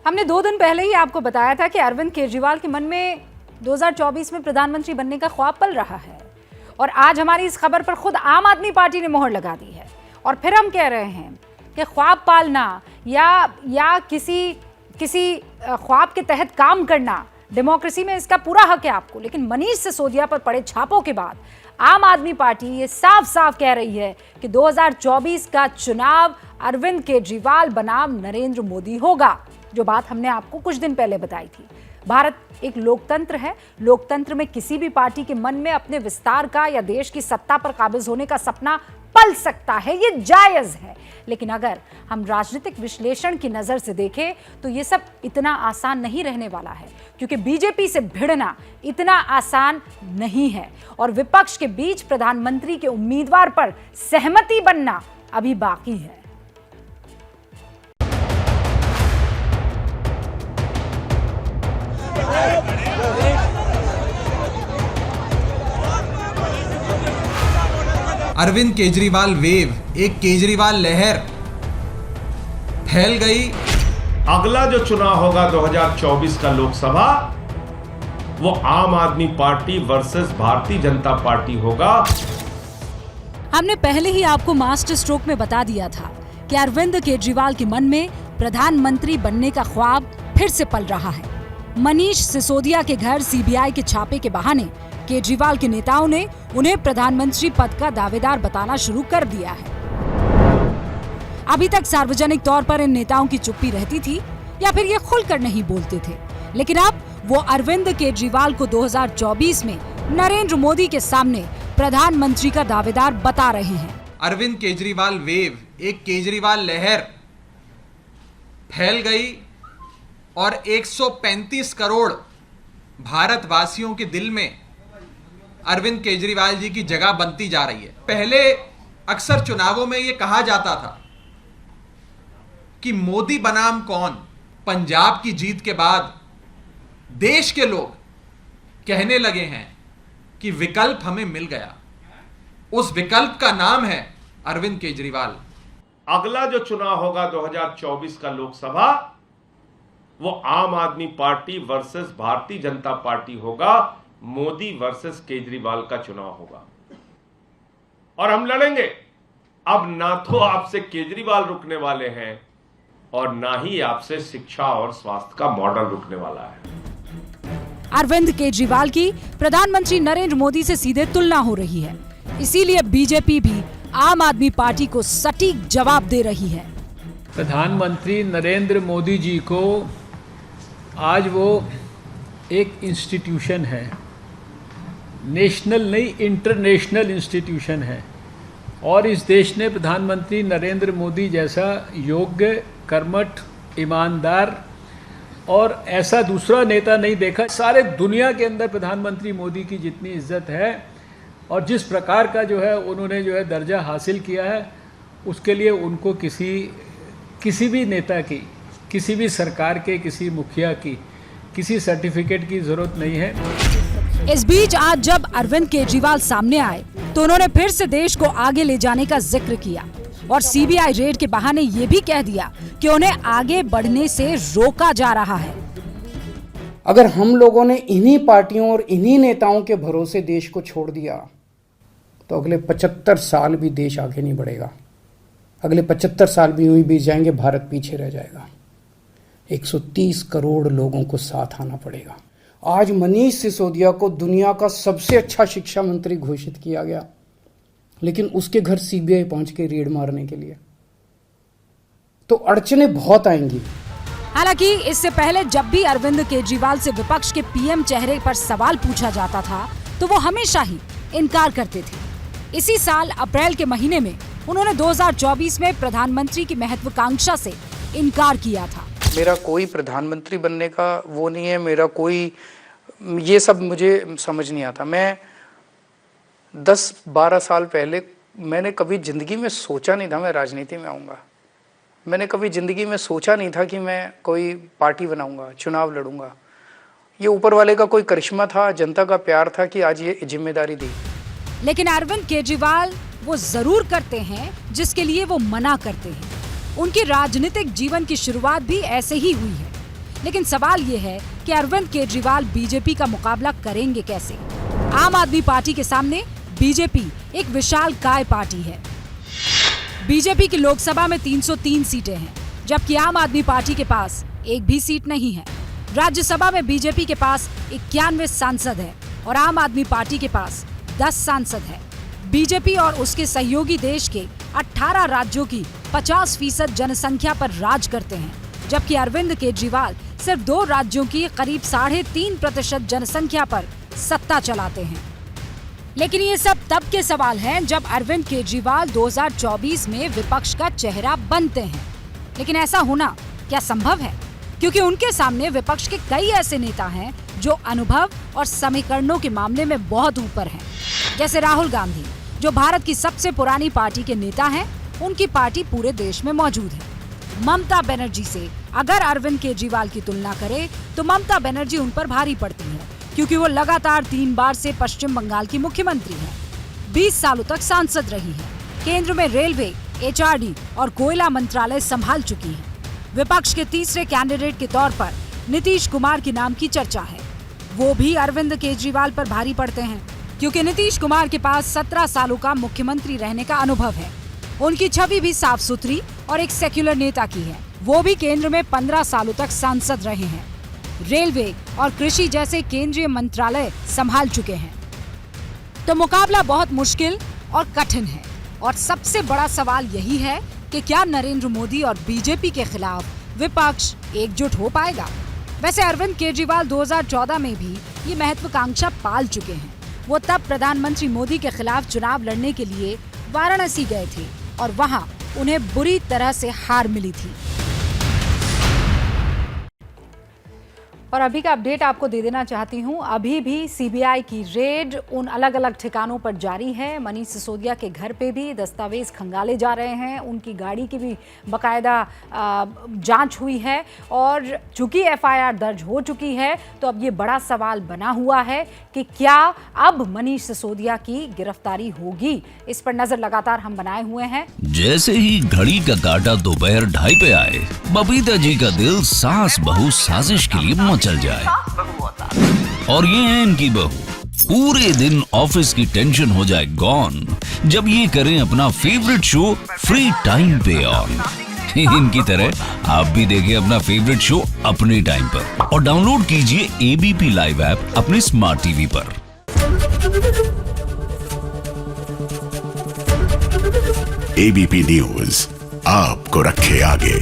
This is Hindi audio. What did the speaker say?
हमने 2 दिन पहले ही आपको बताया था कि अरविंद केजरीवाल के मन में 2024 में प्रधानमंत्री बनने का ख्वाब पल रहा है और आज हमारी इस खबर पर खुद आम आदमी पार्टी ने मोहर लगा दी है। और फिर हम कह रहे हैं कि ख्वाब पालना या किसी ख्वाब के तहत काम करना, डेमोक्रेसी में इसका पूरा हक है आपको। लेकिन मनीष सिसोदिया पर पड़े छापों के बाद आम आदमी पार्टी ये साफ साफ कह रही है कि 2024 का चुनाव अरविंद केजरीवाल बनाम नरेंद्र मोदी होगा, जो बात हमने आपको कुछ दिन पहले बताई थी। भारत एक लोकतंत्र है। लोकतंत्र में किसी भी पार्टी के मन में अपने विस्तार का या देश की सत्ता पर काबिज होने का सपना पल सकता है, ये जायज है। लेकिन अगर हम राजनीतिक विश्लेषण की नजर से देखें तो ये सब इतना आसान नहीं रहने वाला है, क्योंकि बीजेपी से भिड़ना इतना आसान नहीं है और विपक्ष के बीच प्रधानमंत्री के उम्मीदवार पर सहमति बनना अभी बाकी है। अरविंद केजरीवाल वेव, एक केजरीवाल लहर फैल गई। अगला जो चुनाव होगा 2024 का लोकसभा, वो आम आदमी party versus Bharatiya Janata party होगा। हमने पहले ही आपको मास्टर स्ट्रोक में बता दिया था कि अरविंद केजरीवाल के मन में प्रधानमंत्री बनने का ख्वाब फिर से पल रहा है। मनीष सिसोदिया के घर सीबीआई के छापे के बहाने केजरीवाल के नेताओं ने उन्हें प्रधानमंत्री पद का दावेदार बताना शुरू कर दिया है। अभी तक सार्वजनिक तौर पर इन नेताओं की चुप्पी रहती थी या फिर ये खुलकर नहीं बोलते थे, लेकिन अब वो अरविंद केजरीवाल को 2024 में नरेंद्र मोदी के सामने प्रधानमंत्री का दावेदार बता रहे हैं। अरविंद केजरीवाल वेव, एक केजरीवाल लहर फैल गई और 135 करोड़ भारतवासियों के दिल में अरविंद केजरीवाल जी की जगह बनती जा रही है। पहले अक्सर चुनावों में यह कहा जाता था कि मोदी बनाम कौन। पंजाब की जीत के बाद देश के लोग कहने लगे हैं कि विकल्प हमें मिल गया। उस विकल्प का नाम है अरविंद केजरीवाल। अगला जो चुनाव होगा 2024 का लोकसभा, वो आम आदमी party versus Bharatiya Janata party होगा। मोदी वर्सेस केजरीवाल का चुनाव होगा और हम लड़ेंगे। अब ना तो आपसे केजरीवाल रुकने वाले हैं और ना ही आपसे शिक्षा और स्वास्थ्य का मॉडल रुकने वाला है। अरविंद केजरीवाल की प्रधानमंत्री नरेंद्र मोदी से सीधे तुलना हो रही है, इसीलिए बीजेपी भी आम आदमी पार्टी को सटीक जवाब दे रही है। प्रधानमंत्री नरेंद्र मोदी जी को आज वो एक इंस्टीट्यूशन है, नेशनल नहीं इंटरनेशनल इंस्टीट्यूशन है, और इस देश ने प्रधानमंत्री नरेंद्र मोदी जैसा योग्य, कर्मठ, ईमानदार और ऐसा दूसरा नेता नहीं देखा। सारे दुनिया के अंदर प्रधानमंत्री मोदी की जितनी इज्जत है और जिस प्रकार का जो है उन्होंने जो है दर्जा हासिल किया है, उसके लिए उनको किसी भी नेता की, किसी भी सरकार के, किसी मुखिया की, किसी सर्टिफिकेट की जरूरत नहीं है। इस बीच आज जब अरविंद केजरीवाल सामने आए तो उन्होंने फिर से देश को आगे ले जाने का जिक्र किया और सीबीआई रेड के बहाने ये भी कह दिया कि उन्हें आगे बढ़ने से रोका जा रहा है। अगर हम लोगों ने इन्हीं पार्टियों और इन्हीं नेताओं के भरोसे देश को छोड़ दिया तो अगले 75 साल भी देश आगे नहीं बढ़ेगा। अगले 75 साल भी यूं ही बीत जाएंगे, भारत पीछे रह जाएगा। 130 करोड़ लोगों को साथ आना पड़ेगा। आज मनीष सिसोदिया को दुनिया का सबसे अच्छा शिक्षा मंत्री घोषित किया गया, लेकिन उसके घर सीबीआई पहुंच के रेड मारने के लिए, तो अड़चनें बहुत आएंगी। हालांकि इससे पहले जब भी अरविंद केजरीवाल से विपक्ष के पीएम चेहरे पर सवाल पूछा जाता था तो वो हमेशा ही इनकार करते थे। इसी साल अप्रैल के महीने में उन्होंने 2024 में प्रधानमंत्री की महत्वाकांक्षा से इनकार किया था। मेरा कोई प्रधानमंत्री बनने का वो नहीं है, मेरा कोई ये सब मुझे समझ नहीं आता। मैं 10-12 साल पहले मैंने कभी ज़िंदगी में सोचा नहीं था मैं राजनीति में आऊँगा। मैंने कभी ज़िंदगी में सोचा नहीं था कि मैं कोई पार्टी बनाऊँगा, चुनाव लड़ूँगा। ये ऊपर वाले का कोई करिश्मा था, जनता का प्यार था कि आज ये जिम्मेदारी दी। लेकिन अरविंद केजरीवाल वो जरूर करते हैं जिसके लिए वो मना करते हैं। उनके राजनीतिक जीवन की शुरुआत भी ऐसे ही हुई है। लेकिन सवाल ये है कि अरविंद केजरीवाल बीजेपी का मुकाबला करेंगे कैसे? आम आदमी पार्टी के सामने बीजेपी एक विशालकाय पार्टी है। बीजेपी की लोकसभा में 303 सीटें हैं, जबकि आम आदमी पार्टी के पास एक भी सीट नहीं है। राज्यसभा में बीजेपी के पास 91 सांसद है और आम आदमी पार्टी के पास 10 सांसद है। बीजेपी और उसके सहयोगी देश के 18 राज्यों की 50% जनसंख्या पर राज करते हैं, जबकि अरविंद केजरीवाल सिर्फ 2 राज्यों की करीब 3.5% जनसंख्या पर सत्ता चलाते हैं। लेकिन ये सब तब के सवाल हैं जब अरविंद केजरीवाल 2024 में विपक्ष का चेहरा बनते हैं। लेकिन ऐसा होना क्या संभव है? क्योंकि उनके सामने विपक्ष के कई ऐसे नेता हैं जो अनुभव और समीकरणों के मामले में बहुत ऊपर हैं। जैसे राहुल गांधी, जो भारत की सबसे पुरानी पार्टी के नेता हैं, उनकी पार्टी पूरे देश में मौजूद है। ममता बनर्जी से अगर अरविंद केजरीवाल की तुलना करें तो ममता बनर्जी उन पर भारी पड़ती है, क्योंकि वो लगातार 3 बार से पश्चिम बंगाल की मुख्यमंत्री हैं, 20 सालों तक सांसद रही हैं, केंद्र में रेलवे, HRD और कोयला मंत्रालय संभाल चुकी हैं। विपक्ष के तीसरे कैंडिडेट के तौर पर नीतीश कुमार के नाम की चर्चा है। वो भी अरविंद केजरीवाल पर भारी पड़ते हैं, क्योंकि नीतीश कुमार के पास 17 सालों का मुख्यमंत्री रहने का अनुभव है। उनकी छवि भी साफ सुथरी और एक सेक्युलर नेता की है। वो भी केंद्र में 15 सालों तक सांसद रहे हैं, रेलवे और कृषि जैसे केंद्रीय मंत्रालय संभाल चुके हैं। तो मुकाबला बहुत मुश्किल और कठिन है। और सबसे बड़ा सवाल यही है कि क्या नरेंद्र मोदी और बीजेपी के खिलाफ विपक्ष एकजुट हो पाएगा? वैसे अरविंद केजरीवाल 2014 में भी ये महत्वाकांक्षा पाल चुके हैं। वो तब प्रधानमंत्री मोदी के खिलाफ चुनाव लड़ने के लिए वाराणसी गए थे और वहां उन्हें बुरी तरह से हार मिली थी। और अभी का अपडेट आपको दे देना चाहती हूँ। अभी भी सीबीआई की रेड उन अलग अलग ठिकानों पर जारी है। मनीष सिसोदिया के घर पे भी दस्तावेज खंगाले जा रहे हैं, उनकी गाड़ी की भी बाकायदा जांच हुई है और चूंकि FIR दर्ज हो चुकी है, तो अब ये बड़ा सवाल बना हुआ है कि क्या अब मनीष सिसोदिया की गिरफ्तारी होगी। इस पर नजर लगातार हम बनाए हुए हैं। जैसे ही घड़ी का काटा दोपहर 2:30 पे आए, बबीता जी का दिल सास बहू साजिश के लिए चल जाए। और ये है इनकी बहू, पूरे दिन ऑफिस की टेंशन हो जाए गॉन जब ये करें अपना फेवरेट शो फ्री टाइम पे ऑन। इनकी तरह आप भी देखिए अपना फेवरेट शो अपने टाइम पर और डाउनलोड कीजिए ABP लाइव ऐप अपने स्मार्ट टीवी पर। ABP न्यूज आपको रखे आगे।